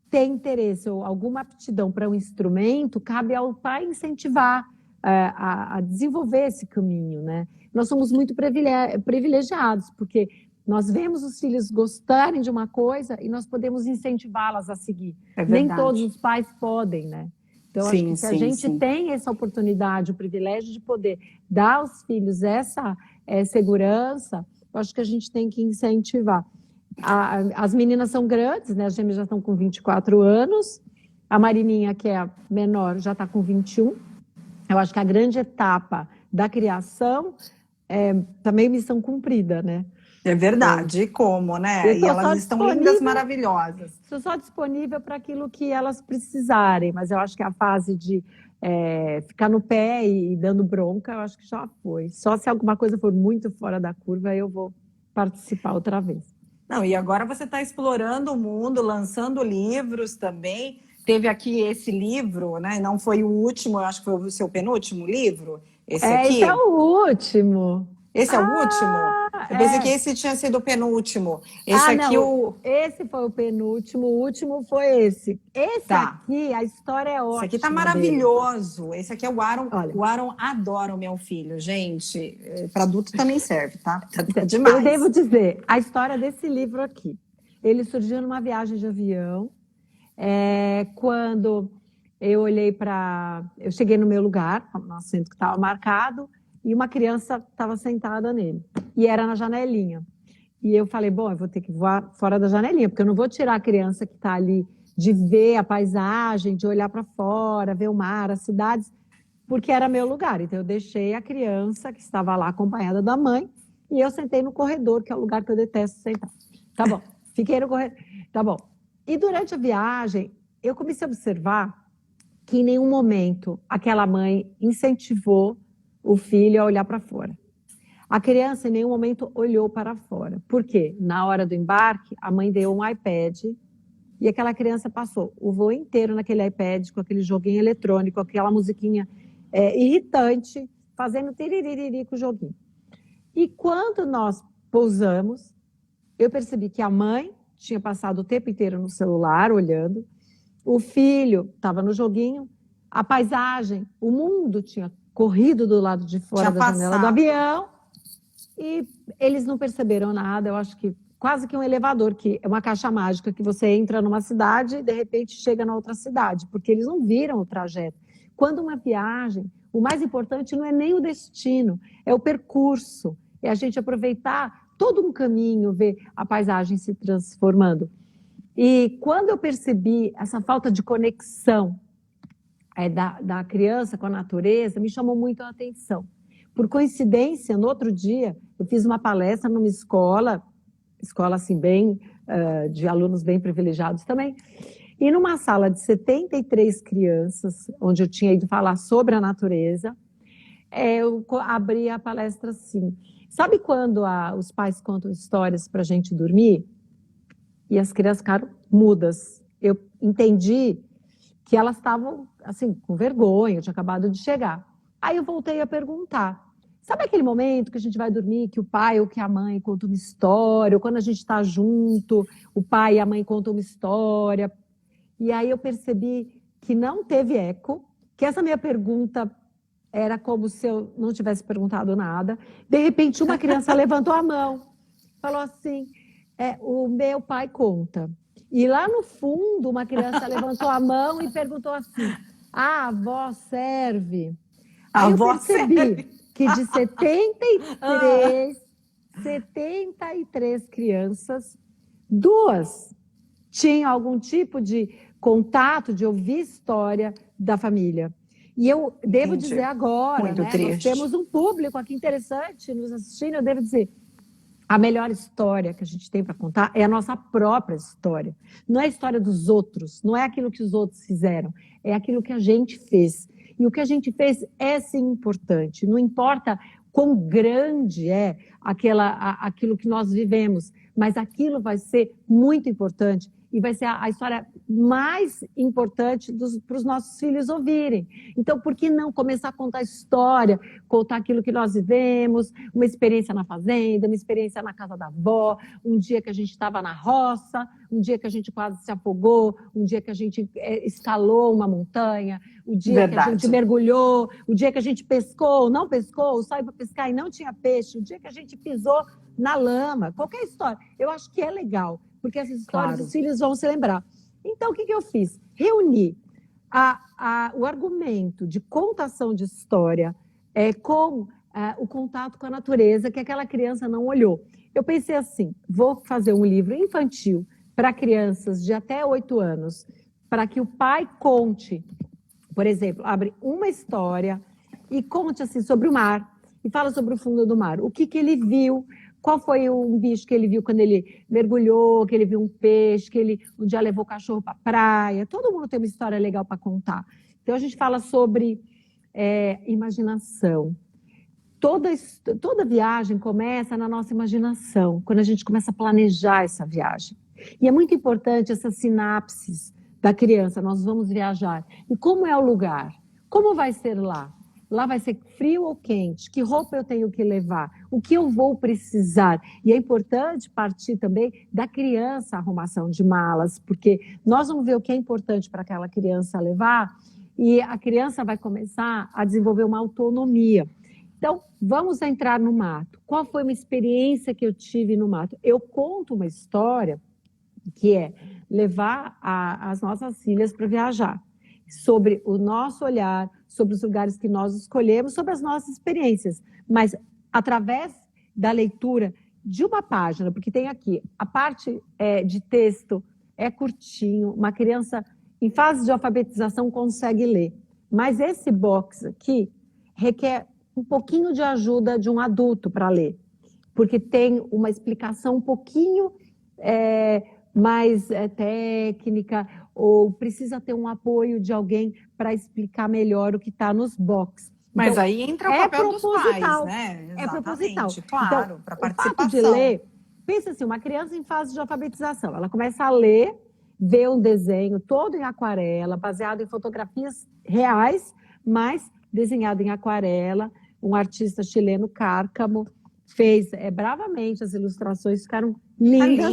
B: tem interesse ou alguma aptidão para um instrumento, cabe ao pai incentivar a desenvolver esse caminho, né? Nós somos muito privilegiados, porque nós vemos os filhos gostarem de uma coisa e nós podemos incentivá-las a seguir. Nem todos os pais podem, né? Então, acho que se a gente tem essa oportunidade, o privilégio de poder dar aos filhos essa segurança, eu acho que a gente tem que incentivar. As meninas são grandes, né? As gêmeas já estão com 24 anos, a Marininha, que é a menor, já está com 21. Eu acho que a grande etapa da criação também missão cumprida, né?
A: É verdade, como, né? E elas estão lindas, maravilhosas.
B: Estou só disponível para aquilo que elas precisarem, mas eu acho que a fase de ficar no pé e dando bronca, eu acho que já foi. Só se alguma coisa for muito fora da curva, eu vou participar outra vez.
A: Não, e agora você está explorando o mundo, lançando livros também. teve aqui esse livro, né? Não foi o último, eu acho que foi o seu penúltimo livro, esse aqui.
B: Esse é o último.
A: Esse é o último? Eu pensei que esse tinha sido o penúltimo. Esse aqui
B: não, esse foi o penúltimo, o último foi esse. Esse aqui, a história é ótima.
A: Esse aqui tá maravilhoso. Dele. Esse aqui é o Aaron. Olha, o Aaron adora o meu filho, gente. Para adulto também serve, tá? Tá demais.
B: Eu devo dizer, a história desse livro aqui. Ele surgiu numa viagem de avião, quando eu olhei eu cheguei no meu lugar, no assento que estava marcado, e uma criança estava sentada nele. E era na janelinha. E eu falei, bom, eu vou ter que voar fora da janelinha, porque eu não vou tirar a criança que está ali de ver a paisagem, de olhar para fora, ver o mar, as cidades, porque era meu lugar. Então, eu deixei a criança que estava lá acompanhada da mãe e eu sentei no corredor, que é o lugar que eu detesto sentar. Tá bom, fiquei no corredor. Tá bom. E durante a viagem, eu comecei a observar que em nenhum momento aquela mãe incentivou o filho a olhar para fora. A criança em nenhum momento olhou para fora. Por quê? Na hora do embarque, a mãe deu um iPad e aquela criança passou o voo inteiro naquele iPad, com aquele joguinho eletrônico, aquela musiquinha irritante, fazendo tiririri com o joguinho. E quando nós pousamos, eu percebi que a mãe tinha passado o tempo inteiro no celular, olhando, o filho estava no joguinho, a paisagem, o mundo tinha corrido do lado de fora da janela do avião, e eles não perceberam nada. Eu acho que quase que um elevador, que é uma caixa mágica, que você entra numa cidade e de repente chega na outra cidade, porque eles não viram o trajeto. Quando uma viagem, o mais importante não é nem o destino, é o percurso, é a gente aproveitar todo um caminho, ver a paisagem se transformando. E quando eu percebi essa falta de conexão da criança com a natureza, me chamou muito a atenção. Por coincidência, no outro dia, eu fiz uma palestra numa escola assim, bem, de alunos bem privilegiados também, e numa sala de 73 crianças, onde eu tinha ido falar sobre a natureza, eu abri a palestra assim. Sabe quando os pais contam histórias para a gente dormir? E as crianças ficaram mudas. Eu entendi que elas estavam, assim, com vergonha, eu tinha acabado de chegar. Aí eu voltei a perguntar, sabe aquele momento que a gente vai dormir, que o pai ou que a mãe conta uma história, ou quando a gente está junto, o pai e a mãe contam uma história? E aí eu percebi que não teve eco, que essa minha pergunta era como se eu não tivesse perguntado nada. De repente, uma criança levantou a mão, falou assim, o meu pai conta. E lá no fundo, uma criança levantou a mão e perguntou assim, a avó serve? Aí eu percebi que de 73 crianças, 2 tinham algum tipo de contato, de ouvir história da família. E eu devo dizer agora, né, nós temos um público aqui interessante nos assistindo, eu devo dizer, a melhor história que a gente tem para contar é a nossa própria história. Não é a história dos outros, não é aquilo que os outros fizeram, é aquilo que a gente fez. E o que a gente fez é sim importante, não importa quão grande é aquilo que nós vivemos, mas aquilo vai ser muito importante e vai ser a história mais importante para os nossos filhos ouvirem. Então, por que não começar a contar história, contar aquilo que nós vivemos, uma experiência na fazenda, uma experiência na casa da avó, um dia que a gente estava na roça, um dia que a gente quase se afogou, um dia que a gente escalou uma montanha, o dia que a gente mergulhou, o dia que a gente pescou, não pescou, saiu para pescar e não tinha peixe, o dia que a gente pisou na lama, qualquer história. Eu acho que é legal, porque essas histórias os filhos vão se lembrar. Então, o que eu fiz? Reuni o argumento de contação de história com o contato com a natureza, que aquela criança não olhou. Eu pensei assim, vou fazer um livro infantil para crianças de até 8 anos, para que o pai conte, por exemplo, abre uma história e conte assim, sobre o mar, e fala sobre o fundo do mar, o que ele viu, qual foi um bicho que ele viu quando ele mergulhou, que ele viu um peixe, que ele um dia levou o cachorro para a praia. Todo mundo tem uma história legal para contar. Então, a gente fala sobre imaginação. Toda viagem começa na nossa imaginação, quando a gente começa a planejar essa viagem. E é muito importante essas sinapses da criança, nós vamos viajar. E como é o lugar? Como vai ser lá? Lá vai ser frio ou quente? Que roupa eu tenho que levar? O que eu vou precisar? E é importante partir também da criança a arrumação de malas, porque nós vamos ver o que é importante para aquela criança levar e a criança vai começar a desenvolver uma autonomia. Então, vamos entrar no mato. Qual foi uma experiência que eu tive no mato? Eu conto uma história que é levar as nossas filhas para viajar, sobre o nosso olhar, sobre os lugares que nós escolhemos, sobre as nossas experiências, mas através da leitura de uma página, porque tem aqui, a parte de texto é curtinho, uma criança em fase de alfabetização consegue ler, mas esse box aqui requer um pouquinho de ajuda de um adulto para ler, porque tem uma explicação um pouquinho mais técnica, ou precisa ter um apoio de alguém para explicar melhor o que está nos box.
A: Mas
B: então,
A: aí entra o papel dos pais, né?
B: É proposital.
A: Claro,
B: então,
A: para participação.
B: O fato de ler, pensa assim, uma criança em fase de alfabetização, ela começa a ler, vê um desenho todo em aquarela, baseado em fotografias reais, mas desenhado em aquarela. Um artista chileno, Cárcamo, fez bravamente, as ilustrações ficaram lindas.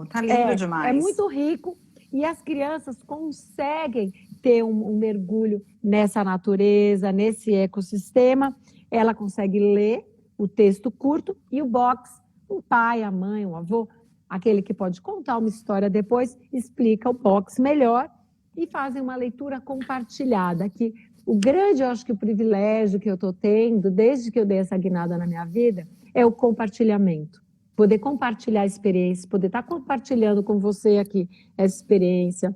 A: Tá lindo demais.
B: É muito rico e as crianças conseguem ter um mergulho nessa natureza, nesse ecossistema. Ela consegue ler o texto curto e o box, o pai, a mãe, o avô, aquele que pode contar uma história depois, explica o box melhor e fazem uma leitura compartilhada, que o grande, eu acho que o privilégio que eu estou tendo, desde que eu dei essa guinada na minha vida, é o compartilhamento. Poder compartilhar experiências, poder estar compartilhando com você aqui essa experiência,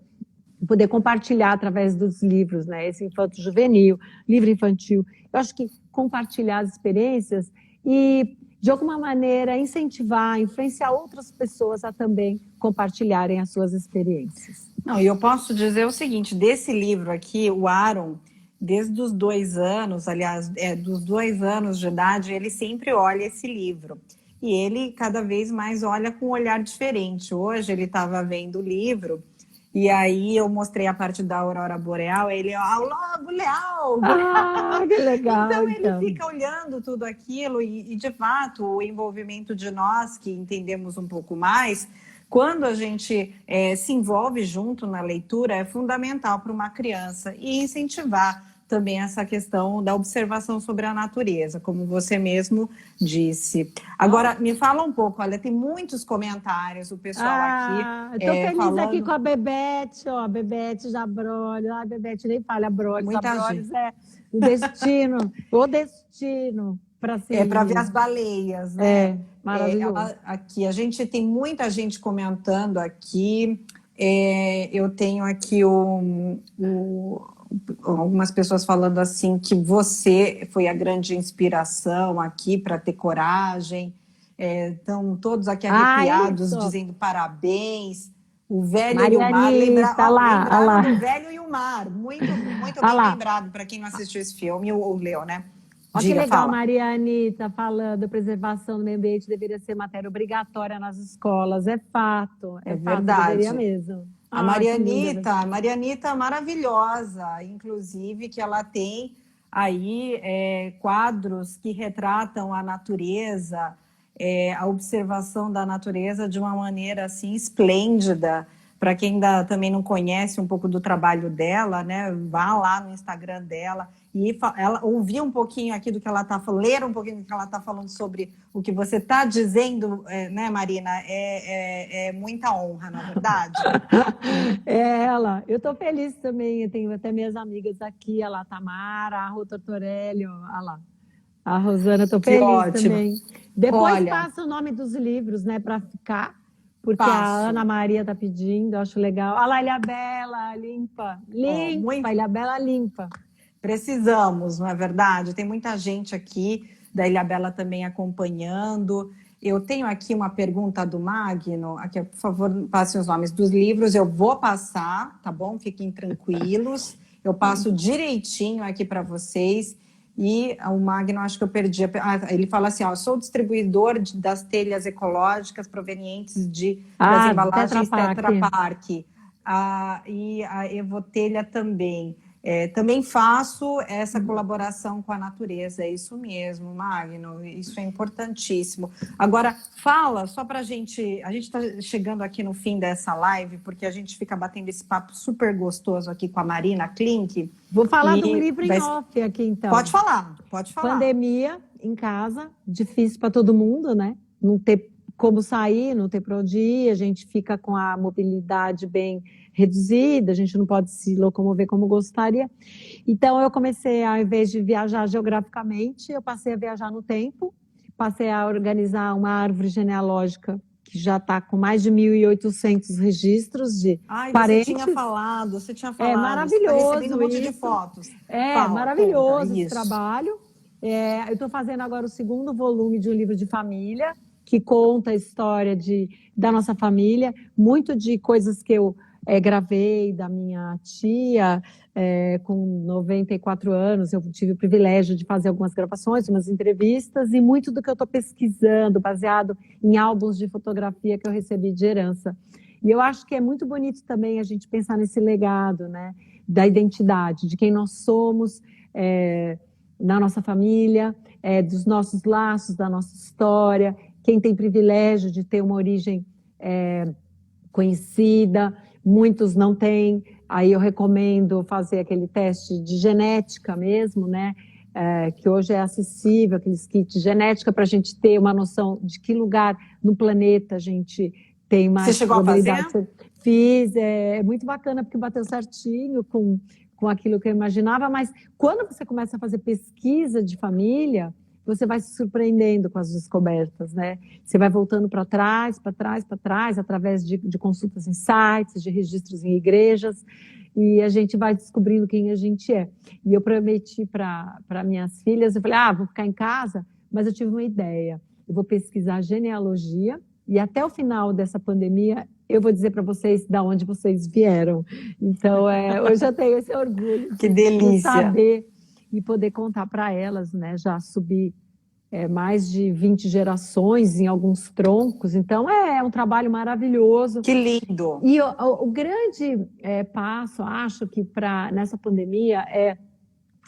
B: poder compartilhar através dos livros, né? Esse infanto-juvenil, livro infantil. Eu acho que compartilhar as experiências e, de alguma maneira, incentivar, influenciar outras pessoas a também compartilharem as suas experiências.
A: Não, e eu posso dizer o seguinte, desse livro aqui, o Aaron, desde os 2 anos, aliás, dos 2 anos de idade, ele sempre olha esse livro. E ele cada vez mais olha com um olhar diferente. Hoje ele estava vendo o livro e aí eu mostrei a parte da aurora boreal, ele, ó, logo, leal!
B: Ah, que legal!
A: Então ele fica olhando tudo aquilo e, de fato, o envolvimento de nós, que entendemos um pouco mais, quando a gente se envolve junto na leitura, é fundamental para uma criança e incentivar também essa questão da observação sobre a natureza, como você mesmo disse. Agora, me fala um pouco, olha, tem muitos comentários, o pessoal aqui
B: estou feliz
A: falando...
B: aqui com a Bebete, ó, a Bebete Jabrolles, a Bebete nem fala Abrolles, Abrolles é o destino para ser.
A: É para ver as baleias, né?
B: Maravilhoso.
A: Aqui, a gente tem muita gente comentando aqui, eu tenho aqui algumas pessoas falando assim que você foi a grande inspiração aqui para ter coragem. Estão todos aqui arrepiados, dizendo parabéns. O velho e o mar, lembrado do velho e o mar. Muito bem lembrado para quem não assistiu esse filme ou leu, né?
B: Olha que legal, fala. Maria Anitta falando, preservação do meio ambiente deveria ser matéria obrigatória nas escolas. É fato,
A: é verdade.
B: Fato, deveria mesmo.
A: A Marianita maravilhosa, inclusive, que ela tem aí quadros que retratam a natureza, a observação da natureza de uma maneira assim esplêndida. Para quem ainda também não conhece um pouco do trabalho dela, né, vá lá no Instagram dela e ela ouvir um pouquinho aqui do que ela está falando, ler um pouquinho do que ela está falando sobre o que você está dizendo, né, Marina? É muita honra, na verdade.
B: Eu estou feliz também, eu tenho até minhas amigas aqui, a Tamara, a Rô Tortorelli, olha lá. A Rosana, estou feliz ótimo. Também. Depois passa o nome dos livros, né, para ficar. Porque a Ana Maria está pedindo, eu acho legal. Olha lá, Ilhabela, limpa. Ilhabela limpa.
A: Precisamos, não é verdade? Tem muita gente aqui da Ilhabela também acompanhando. Eu tenho aqui uma pergunta do Magno. Aqui, por favor, passem os nomes dos livros. Eu vou passar, tá bom? Fiquem tranquilos. Eu passo direitinho aqui para vocês. E o Magno, acho que eu perdi. Ele fala assim, sou distribuidor das telhas ecológicas provenientes das embalagens Tetra Pak. e a Evotelha também. Também faço essa colaboração com a natureza, é isso mesmo, Magno, isso é importantíssimo. Agora, fala, só para a gente está chegando aqui no fim dessa live, porque a gente fica batendo esse papo super gostoso aqui com a Marina Klink.
B: Vou falar de um livro em off aqui, então.
A: Pode falar.
B: Pandemia em casa, difícil para todo mundo, né? Não ter como sair, não ter para onde ir, a gente fica com a mobilidade bem reduzida, a gente não pode se locomover como gostaria. Então, eu comecei, ao invés de viajar geograficamente, eu passei a viajar no tempo, passei a organizar uma árvore genealógica que já está com mais de 1.800 registros de parentes.
A: Você tinha falado.
B: É maravilhoso
A: tá recebendo um monte de fotos.
B: Maravilhoso esse trabalho. Eu estou fazendo agora o segundo volume de um livro de família, que conta a história da nossa família, muito de coisas que eu gravei da minha tia, com 94 anos, eu tive o privilégio de fazer algumas gravações, umas entrevistas, e muito do que eu estou pesquisando, baseado em álbuns de fotografia que eu recebi de herança. E eu acho que é muito bonito também a gente pensar nesse legado, né, da identidade, de quem nós somos, na nossa família, dos nossos laços, da nossa história, quem tem privilégio de ter uma origem conhecida, muitos não têm, aí eu recomendo fazer aquele teste de genética mesmo, né? Que hoje é acessível, aqueles kits genética, para a gente ter uma noção de que lugar no planeta a gente tem mais.
A: Você chegou a fazer?
B: Fiz, é muito bacana, porque bateu certinho com aquilo que eu imaginava, mas quando você começa a fazer pesquisa de família, você vai se surpreendendo com as descobertas, né? Você vai voltando para trás, através de consultas em sites, de registros em igrejas, e a gente vai descobrindo quem a gente é. E eu prometi para minhas filhas, eu falei, vou ficar em casa, mas eu tive uma ideia. Eu vou pesquisar genealogia, e até o final dessa pandemia, eu vou dizer para vocês de onde vocês vieram. Então, hoje eu tenho esse orgulho
A: que delícia.
B: De saber e poder contar para elas, né? Já subi mais de 20 gerações em alguns troncos, então é um trabalho maravilhoso.
A: Que lindo!
B: E o grande passo, acho que nessa pandemia é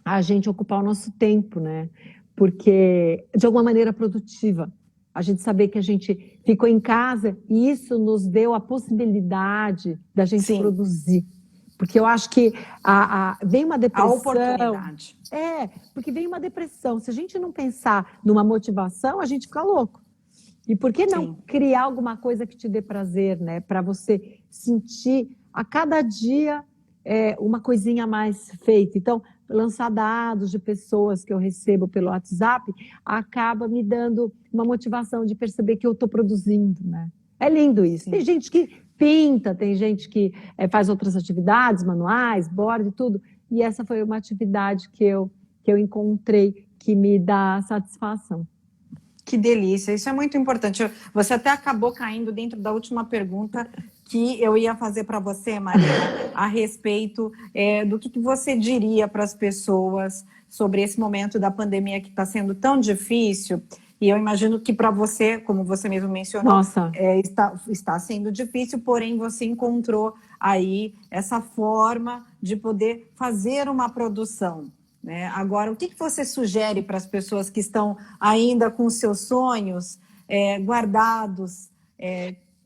B: a gente ocupar o nosso tempo, né? Porque, de alguma maneira, produtiva. A gente saber que a gente ficou em casa e isso nos deu a possibilidade da gente produzir. Porque eu acho que vem uma depressão.
A: A oportunidade.
B: Porque vem uma depressão. Se a gente não pensar numa motivação, a gente fica louco. E por que não criar alguma coisa que te dê prazer, né? Para você sentir a cada dia uma coisinha a mais feita. Então, lançar dados de pessoas que eu recebo pelo WhatsApp acaba me dando uma motivação de perceber que eu estou produzindo, né? É lindo isso. Sim. Tem gente que pinta, tem gente que faz outras atividades, manuais, borda e tudo. E essa foi uma atividade que eu encontrei que me dá satisfação.
A: Que delícia, isso é muito importante. Você até acabou caindo dentro da última pergunta que eu ia fazer para você, Marina, a respeito do que você diria para as pessoas sobre esse momento da pandemia que está sendo tão difícil. E eu imagino que para você, como você mesmo mencionou, está sendo difícil, porém você encontrou aí essa forma de poder fazer uma produção, né? Agora, o que você sugere para as pessoas que estão ainda com seus sonhos guardados,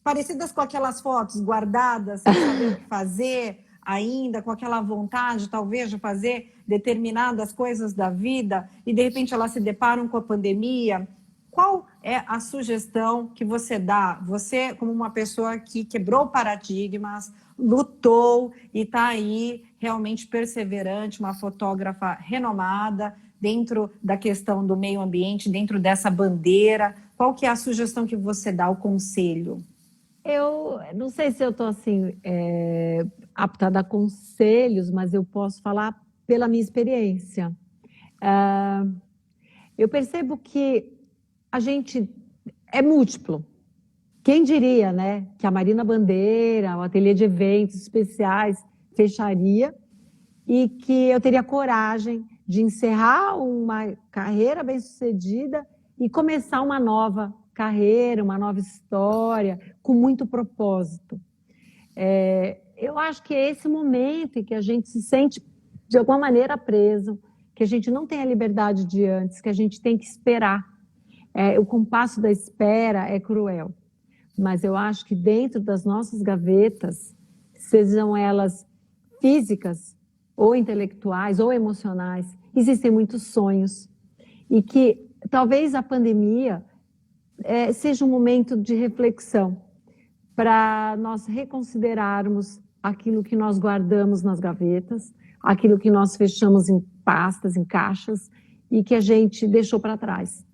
A: parecidas com aquelas fotos guardadas, sem saber o que fazer ainda, com aquela vontade, talvez, de fazer determinadas coisas da vida, e de repente elas se deparam com a pandemia? Qual é a sugestão que você dá? Você, como uma pessoa que quebrou paradigmas, lutou e está aí realmente perseverante, uma fotógrafa renomada dentro da questão do meio ambiente, dentro dessa bandeira. Qual que é a sugestão que você dá, o conselho?
B: Eu não sei se eu estou assim, apta a dar conselhos, mas eu posso falar pela minha experiência. Eu percebo que a gente é múltiplo. Quem diria, né, que a Marina Bandeira, o ateliê de eventos especiais fecharia e que eu teria coragem de encerrar uma carreira bem-sucedida e começar uma nova carreira, uma nova história, com muito propósito. eu acho que é esse momento em que a gente se sente, de alguma maneira, preso, que a gente não tem a liberdade de antes, que a gente tem que esperar. O compasso da espera é cruel, mas eu acho que dentro das nossas gavetas, sejam elas físicas, ou intelectuais, ou emocionais, existem muitos sonhos. E que talvez a pandemia seja um momento de reflexão para nós reconsiderarmos aquilo que nós guardamos nas gavetas, aquilo que nós fechamos em pastas, em caixas, e que a gente deixou para trás.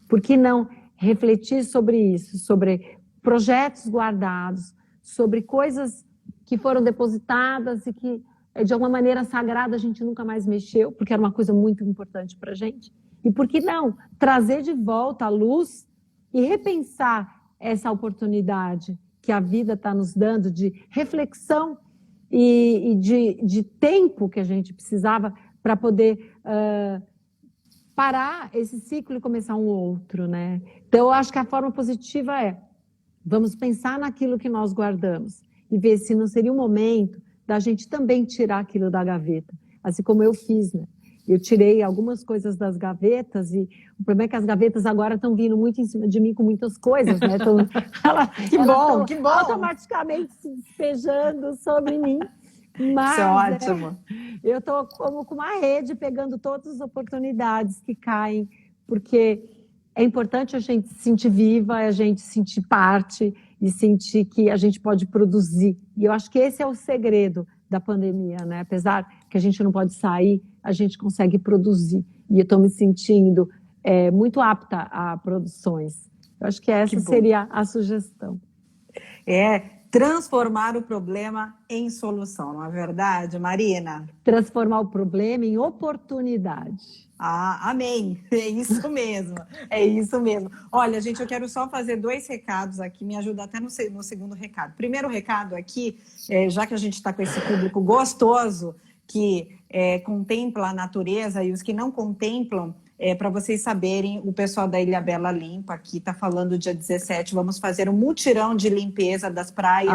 B: Por que não refletir sobre isso, sobre projetos guardados, sobre coisas que foram depositadas e que, de alguma maneira sagrada, a gente nunca mais mexeu, porque era uma coisa muito importante para a gente? E por que não trazer de volta a luz e repensar essa oportunidade que a vida está nos dando de reflexão e de tempo que a gente precisava para poder parar esse ciclo e começar um outro, né? Então, eu acho que a forma positiva vamos pensar naquilo que nós guardamos e ver se não seria o momento da gente também tirar aquilo da gaveta, assim como eu fiz, né? Eu tirei algumas coisas das gavetas e o problema é que as gavetas agora estão vindo muito em cima de mim com muitas coisas, né?
A: Que bom!
B: Automaticamente se despejando sobre mim. Mas
A: isso é ótimo.
B: Eu estou como com uma rede pegando todas as oportunidades que caem, porque é importante a gente se sentir viva, a gente sentir parte e sentir que a gente pode produzir. E eu acho que esse é o segredo da pandemia, né? Apesar que a gente não pode sair, a gente consegue produzir. E eu estou me sentindo muito apta a produções. Eu acho que essa seria a sugestão.
A: Transformar o problema em solução, não é verdade, Marina?
B: Transformar o problema em oportunidade.
A: Amém. É isso mesmo. É isso mesmo. Olha, gente, eu quero só fazer 2 recados aqui, me ajuda até no segundo recado. Primeiro recado aqui, já que a gente está com esse público gostoso, que contempla a natureza, e os que não contemplam, para vocês saberem, o pessoal da Ilhabela Limpa aqui está falando dia 17, vamos fazer um mutirão de limpeza das praias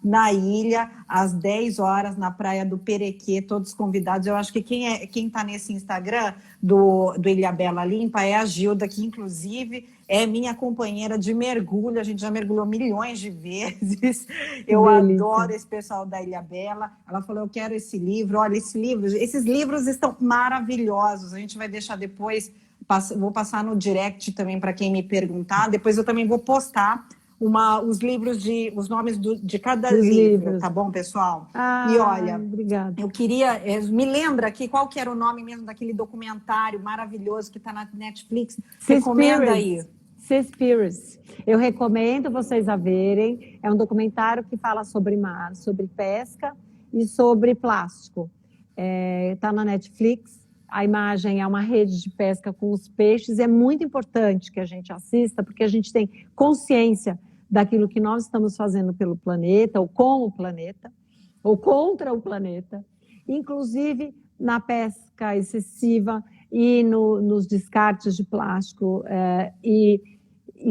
A: na ilha, às 10 horas, na praia do Perequê, todos convidados. Eu acho que quem está nesse Instagram do Ilhabela Limpa é a Gilda, que inclusive é minha companheira de mergulho, a gente já mergulhou milhões de vezes. Eu adoro esse pessoal da Ilhabela. Ela falou, eu quero esse livro. Olha, esses livros estão maravilhosos. A gente vai deixar depois, vou passar no direct também para quem me perguntar. Depois eu também vou postar os nomes de cada livro, tá bom, pessoal? E olha,
B: obrigada.
A: Eu queria, me lembra aqui qual que era o nome mesmo daquele documentário maravilhoso que está na Netflix? Recomenda aí.
B: Seaspiracy. Eu recomendo vocês a verem. É um documentário que fala sobre mar, sobre pesca e sobre plástico. Está na Netflix. A imagem é uma rede de pesca com os peixes. É muito importante que a gente assista, porque a gente tem consciência daquilo que nós estamos fazendo pelo planeta, ou com o planeta, ou contra o planeta, inclusive na pesca excessiva e nos descartes de plástico. E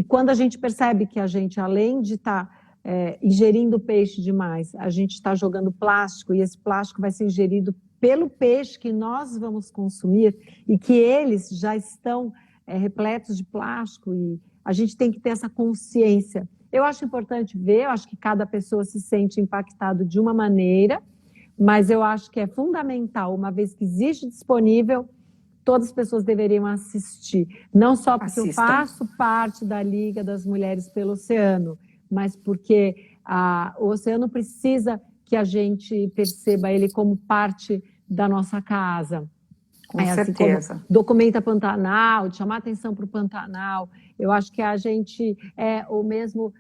B: quando a gente percebe que a gente, além de estar ingerindo peixe demais, a gente está jogando plástico, e esse plástico vai ser ingerido pelo peixe que nós vamos consumir, e que eles já estão repletos de plástico, e a gente tem que ter essa consciência. Eu acho importante ver, eu acho que cada pessoa se sente impactado de uma maneira, mas eu acho que é fundamental, uma vez que existe disponível, todas as pessoas deveriam assistir. Não só porque eu faço parte da Liga das Mulheres pelo Oceano, mas porque o oceano precisa que a gente perceba ele como parte da nossa casa.
A: Com certeza.
B: Assim, documenta Pantanal, de chamar atenção para o Pantanal. Eu acho que a gente o mesmo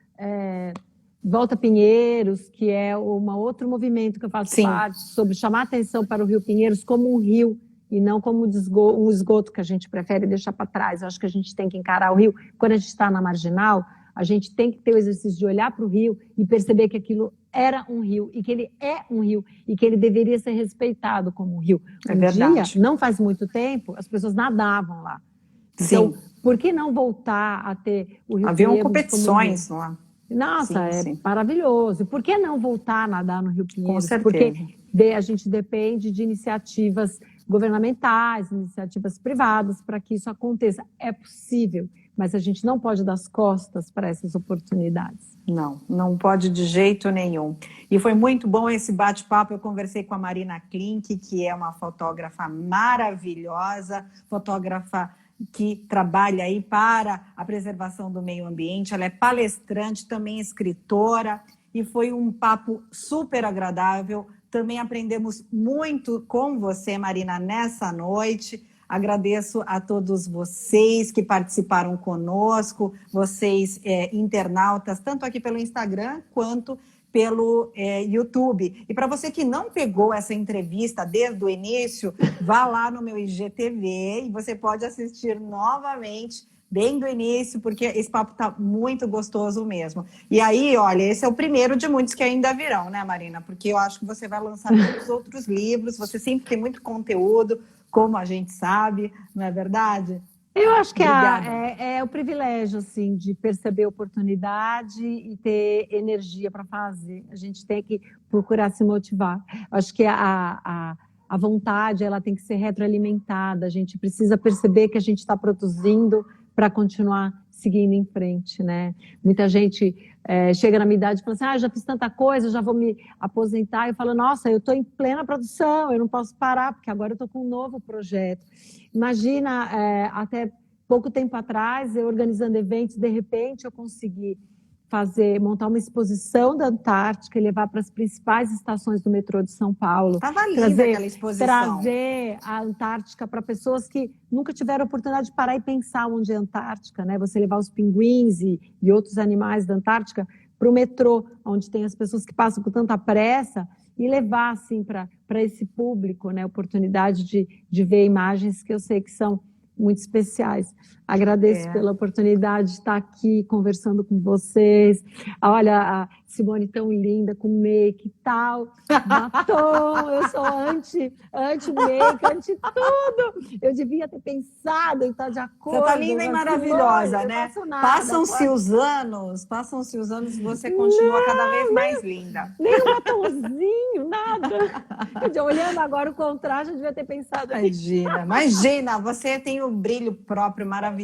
B: Volta Pinheiros, que é um outro movimento que eu faço parte, sobre chamar atenção para o Rio Pinheiros como um rio e não como um esgoto que a gente prefere deixar para trás. Eu acho que a gente tem que encarar o rio. Quando a gente está na marginal, a gente tem que ter o exercício de olhar para o rio e perceber que aquilo era um rio, e que ele é um rio, e que ele deveria ser respeitado como um rio.
A: Verdade.
B: Dia, não faz muito tempo, as pessoas nadavam lá. Então, por que não voltar a ter o Rio
A: Haviam
B: Pinheiros
A: competições
B: como um rio?
A: lá.
B: Nossa,
A: Sim,
B: é
A: sim.
B: maravilhoso. Por que não voltar a nadar no Rio
A: Com
B: Pinheiros?
A: certeza.
B: Porque a gente depende de iniciativas governamentais, iniciativas privadas para que isso aconteça. É possível, mas a gente não pode dar as costas para essas oportunidades.
A: Não, não pode de jeito nenhum. E foi muito bom esse bate-papo. Eu conversei com a Marina Klink, que é uma fotógrafa maravilhosa, fotógrafa que trabalha aí para a preservação do meio ambiente. Ela é palestrante, também escritora, e foi um papo super agradável. Também aprendemos muito com você, Marina, nessa noite. Agradeço a todos vocês que participaram conosco, vocês internautas, tanto aqui pelo Instagram quanto pelo YouTube. E para você que não pegou essa entrevista desde o início, vá lá no meu IGTV e você pode assistir novamente, bem do início, porque esse papo está muito gostoso mesmo. E aí, olha, esse é o primeiro de muitos que ainda virão, né, Marina? Porque eu acho que você vai lançar muitos outros livros, você sempre tem muito conteúdo, como a gente sabe, não é verdade?
B: Eu acho que
A: Obrigada.
B: é o privilégio, assim, de perceber oportunidade e ter energia para fazer. A gente tem que procurar se motivar. Acho que a vontade, ela tem que ser retroalimentada. A gente precisa perceber que a gente está produzindo para continuar seguindo em frente, né? Muita gente chega na minha idade e fala assim, já fiz tanta coisa, já vou me aposentar. Eu falo, nossa, eu estou em plena produção, eu não posso parar, porque agora eu estou com um novo projeto. Imagina, até pouco tempo atrás, eu organizando eventos, de repente eu consegui montar uma exposição da Antártica e levar para as principais estações do metrô de São Paulo.
A: Estava linda aquela exposição.
B: Trazer a Antártica para pessoas que nunca tiveram a oportunidade de parar e pensar onde é a Antártica, né? Você levar os pinguins e outros animais da Antártica para o metrô, onde tem as pessoas que passam com tanta pressa, e levar assim, para esse público, né, a oportunidade de ver imagens que eu sei que são muito especiais. Agradeço pela oportunidade de estar aqui conversando com vocês. Olha, a Simone tão linda, com make e tal, batom, eu sou anti-make, anti-tudo. Eu devia ter pensado em estar de acordo.
A: Você está linda e maravilhosa, né? Passam-se os anos e você continua cada vez mais linda.
B: Nem um batomzinho, nada. Olhando agora o contraste, eu devia ter pensado.
A: Imagina, você tem um brilho próprio maravilhosa.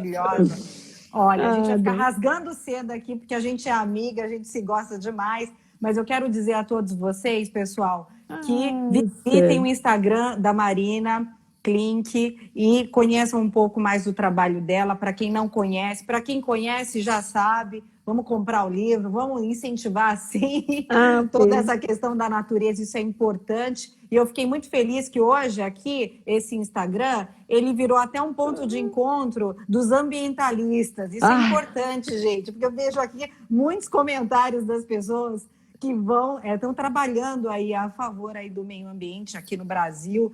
A: Olha, a gente vai ficar rasgando cedo aqui, porque a gente é amiga, a gente se gosta demais. Mas eu quero dizer a todos vocês, pessoal, que visitem o Instagram da Marina Klink e conheçam um pouco mais do trabalho dela. Para quem não conhece, para quem conhece já sabe, vamos comprar o livro, vamos incentivar assim toda essa questão da natureza, isso é importante. E eu fiquei muito feliz que hoje aqui, esse Instagram, ele virou até um ponto de encontro dos ambientalistas. Isso é importante, gente, porque eu vejo aqui muitos comentários das pessoas que estão trabalhando aí a favor aí do meio ambiente aqui no Brasil,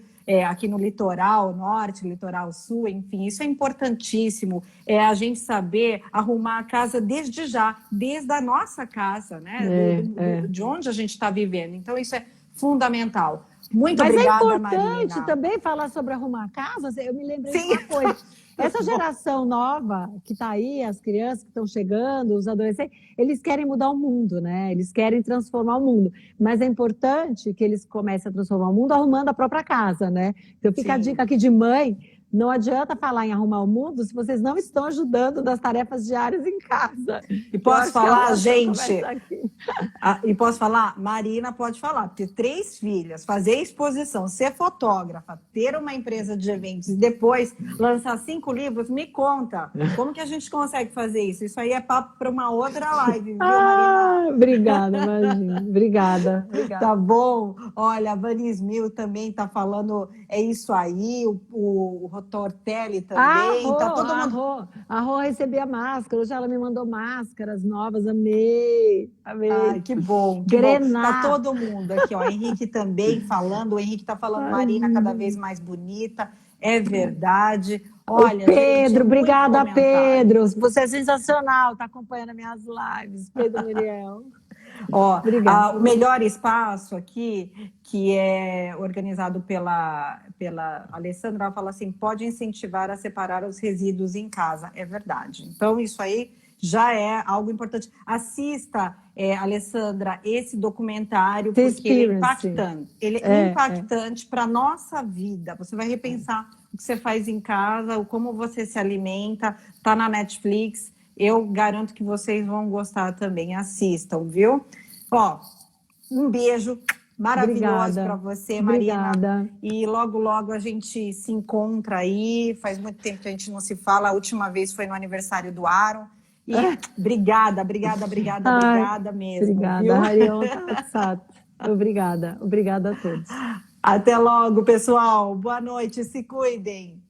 A: aqui no litoral norte, litoral sul, enfim, isso é importantíssimo, a gente saber arrumar a casa desde já, desde a nossa casa, né? De onde a gente está vivendo. Então, isso é fundamental. Muito obrigada, Marina.
B: Mas é importante também falar sobre arrumar casas. Eu me lembrei de uma coisa. Essa geração nova que está aí, as crianças que estão chegando, os adolescentes, eles querem mudar o mundo, né? Eles querem transformar o mundo. Mas é importante que eles comecem a transformar o mundo arrumando a própria casa, né? Então fica a dica aqui de mãe. Não adianta falar em arrumar o mundo se vocês não estão ajudando nas tarefas diárias em casa.
A: E posso falar, gente? E posso falar? Marina pode falar, porque 3 filhas, fazer exposição, ser fotógrafa, ter uma empresa de eventos e depois lançar 5 livros, me conta. Como que a gente consegue fazer isso? Isso aí é papo para uma outra live, viu, Marina?
B: Obrigada, imagina. Obrigada.
A: Tá bom. Olha, a Vanis Mil também tá falando, é isso aí, o Tortelli também. Tá todo mundo...
B: A Rô recebia máscara, hoje ela me mandou máscaras novas, amei.
A: Ai, que bom, que bom. Tá todo mundo aqui, ó. Henrique também falando, o Henrique tá falando Marina cada vez mais bonita, é verdade. Olha,
B: Pedro,
A: gente,
B: obrigada, Pedro. Você é sensacional, tá acompanhando minhas lives, Pedro Muriel.
A: Ó, o melhor espaço aqui, que é organizado pela Alessandra, ela fala assim, pode incentivar a separar os resíduos em casa. É verdade. Então, isso aí já é algo importante. Assista, Alessandra, esse documentário, porque ele é impactante. Ele é impactante para a nossa vida. Você vai repensar o que você faz em casa, como você se alimenta. Está na Netflix. Eu garanto que vocês vão gostar também. Assistam, viu? Ó, um beijo maravilhoso para você, Marina.
B: Obrigada.
A: E logo, logo a gente se encontra aí. Faz muito tempo que a gente não se fala. A última vez foi no aniversário do Aaron. E obrigada mesmo.
B: Obrigada, Harion Tatsat. Obrigada a todos.
A: Até logo, pessoal. Boa noite, se cuidem.